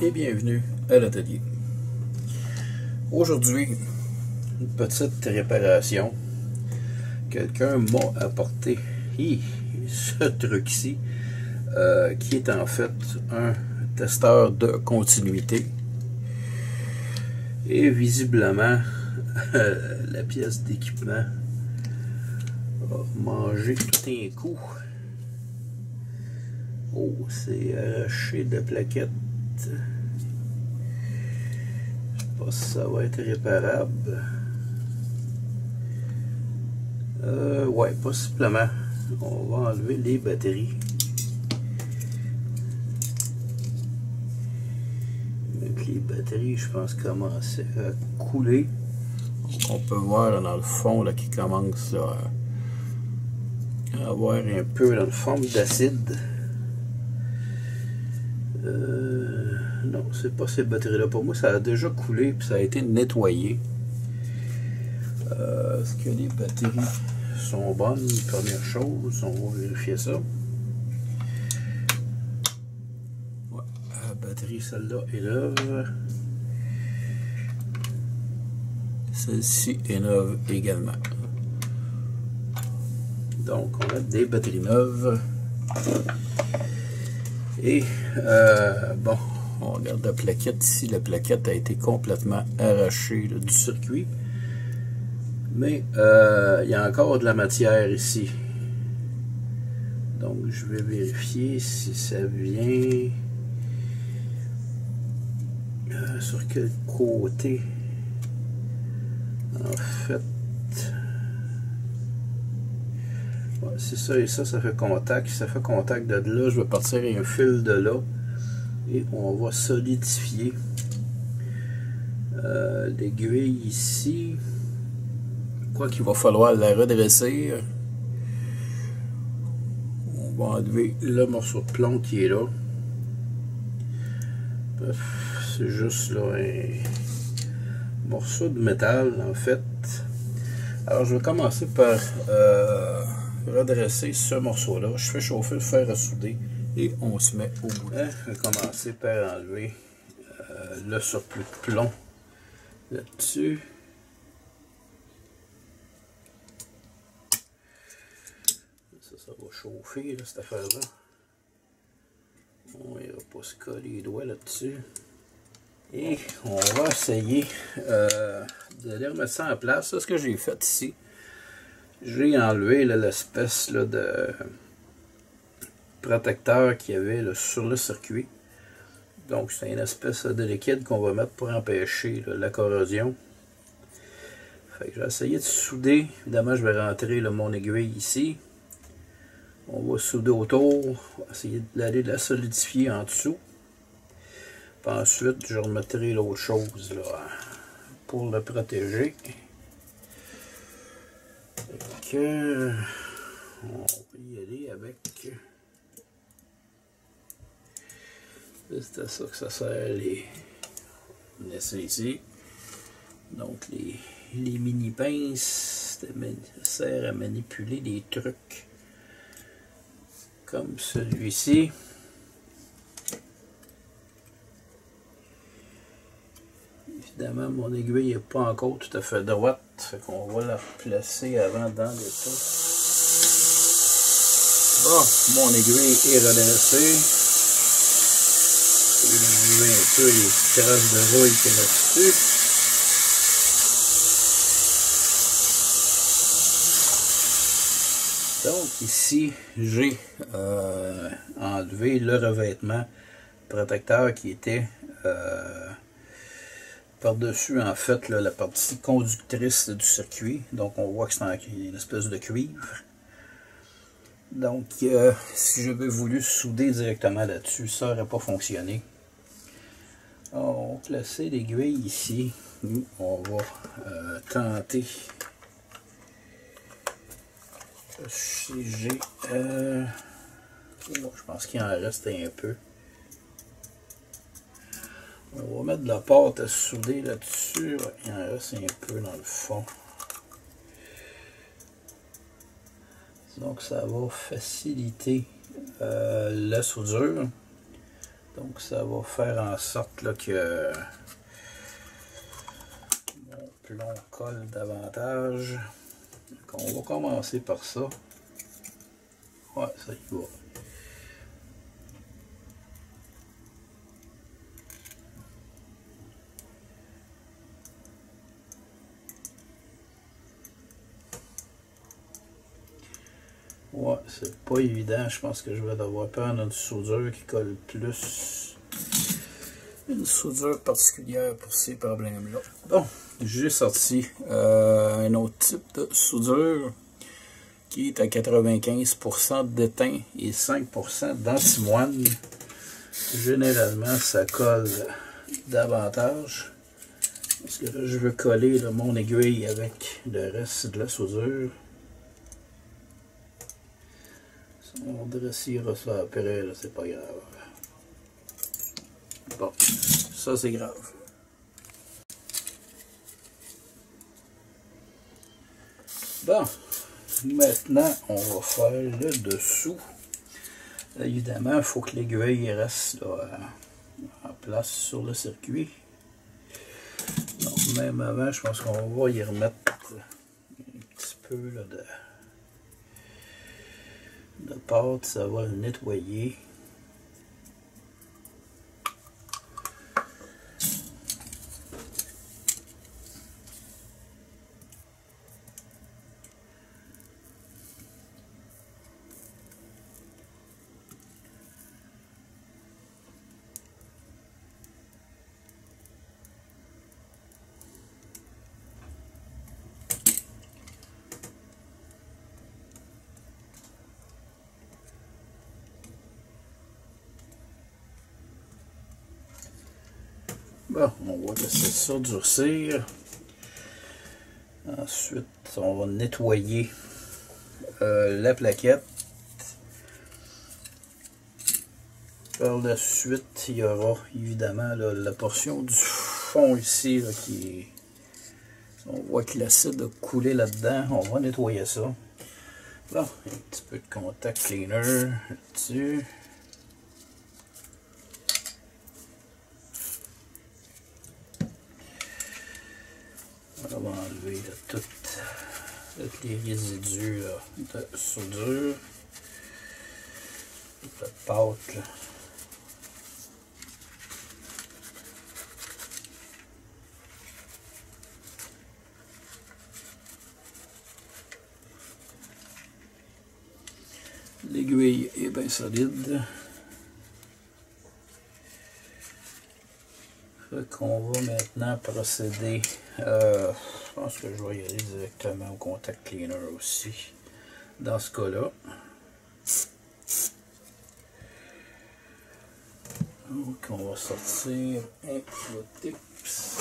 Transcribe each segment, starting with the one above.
et bienvenue à l'atelier. Aujourd'hui, une petite réparation. Quelqu'un m'a apporté ce truc-ci qui est en fait un testeur de continuité. Et visiblement, la pièce d'équipement a mangé tout un coup. Oh, c'est arraché de plaquettes. Je sais pas si ça va être réparable. Ouais, possiblement. On va enlever les batteries. Donc les batteries, je pense, commençaient à couler. Donc on peut voir là, dans le fond là, qui commence là, à avoir un peu dans le fond d'acide. Non, c'est pas ces batteries-là. Pour moi, ça a déjà coulé puis ça a été nettoyé. Est-ce que les batteries sont bonnes? Première chose, on va vérifier ça. Ouais, la batterie, celle-là est neuve. Celle-ci est neuve également. Donc, on a des batteries neuves. Et, bon, on regarde la plaquette ici. La plaquette a été complètement arrachée là, du circuit. Mais, il y a encore de la matière ici. Donc, je vais vérifier si ça vient... sur quel côté? En fait... Ouais, c'est ça et ça fait contact. Si ça fait contact de là, je vais partir un fil de là. Et on va solidifier l'aiguille ici. Je crois qu'il va falloir la redresser. On va enlever le morceau de plomb qui est là. C'est juste là un morceau de métal en fait. Alors je vais commencer par redresser ce morceau là. Je fais chauffer le fer à souder et on se met au bout. Je vais commencer par enlever le surplus de plomb là-dessus. Ça va chauffer là, cette affaire-là. On ne va pas se coller les doigts là-dessus. Et on va essayer de les remettre ça en place. C'est ce que j'ai fait ici. J'ai enlevé l'espèce de protecteur qu'il y avait là, sur le circuit. Donc c'est une espèce de liquide qu'on va mettre pour empêcher là, la corrosion. Fait que je vais essayer de souder. Évidemment, je vais rentrer là, mon aiguille ici. On va souder autour. On va essayer d'aller la solidifier en dessous. Puis ensuite, je remettrai l'autre chose là, pour le protéger. Donc, on va y aller avec... C'est à ça que ça sert les... On essaie ici. Donc, les mini pinces, ça sert à manipuler des trucs comme celui-ci. Évidemment, mon aiguille n'est pas encore tout à fait droite, fait qu'on va la replacer avant dans le tas. Bon, mon aiguille est redressée. Je vais enlever un peu les traces de rouille qu'il y a là-dessus. Donc ici, j'ai enlevé le revêtement protecteur qui était par-dessus en fait là, la partie conductrice du circuit. Donc on voit que c'est une espèce de cuivre. Donc si j'avais voulu souder directement là-dessus, ça n'aurait pas fonctionné. On va placer l'aiguille ici. On va tenter. Si j'ai... je pense qu'il en reste un peu. On va mettre de la pâte à souder là-dessus. Il en reste un peu dans le fond. Donc ça va faciliter la soudure. Donc ça va faire en sorte là, que mon plomb colle davantage. Donc, on va commencer par ça. Ouais, ça y va. Ouais, c'est pas évident. Je pense que je vais devoir prendre une soudure qui colle plus. Une soudure particulière pour ces problèmes-là. Bon, j'ai sorti un autre type de soudure qui est à 95% d'étain et 5% d'antimoine. Généralement, ça colle davantage. Parce que là, je veux coller là, mon aiguille avec le reste de la soudure. On dressira ça après, c'est pas grave. Bon, ça c'est grave. Bon, maintenant on va faire le dessous. Évidemment, il faut que l'aiguille reste là, en place sur le circuit. Donc même avant, je pense qu'on va y remettre un petit peu là, de pâte, ça va le nettoyer. Bon, on va laisser ça durcir. Ensuite, on va nettoyer la plaquette. Par la suite, il y aura évidemment là, la portion du fond ici là, qui... On voit que l'acide a coulé là-dedans. On va nettoyer ça. Bon, un petit peu de contact cleaner là-dessus. On va enlever là, tous les résidus là, de soudure, de pâte. Là. L'aiguille est bien solide. Qu'on va maintenant procéder. Je pense que je vais y aller directement au contact cleaner aussi. Dans ce cas-là. Donc on va sortir un Q-tips.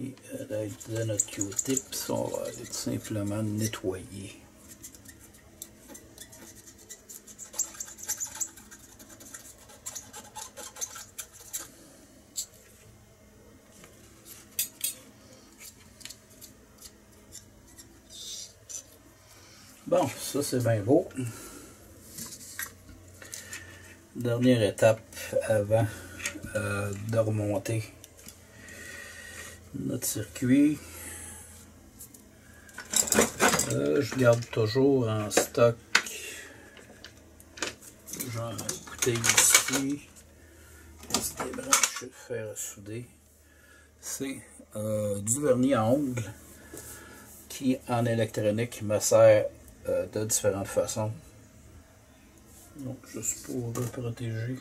Et à l'aide de notre Q-tips, on va aller tout simplement nettoyer. Bon, ça c'est bien beau. Dernière étape avant de remonter notre circuit. Je garde toujours en stock, genre une bouteille ici, des branches de fer à souder. C'est du vernis à ongles qui en électronique me sert de différentes façons. Donc juste pour protéger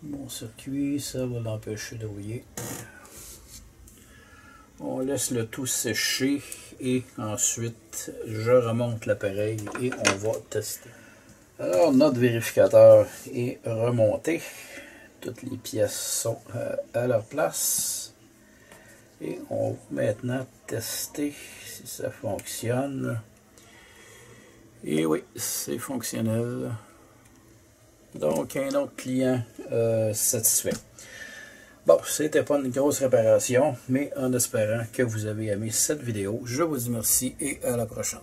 mon circuit, ça va l'empêcher de rouiller. On laisse le tout sécher et ensuite je remonte l'appareil et on va tester. Alors notre vérificateur est remonté. Toutes les pièces sont à leur place. Et on va maintenant tester si ça fonctionne. Et oui, c'est fonctionnel. Donc un autre client satisfait. Bon, c'était pas une grosse réparation, mais en espérant que vous avez aimé cette vidéo, je vous dis merci et à la prochaine.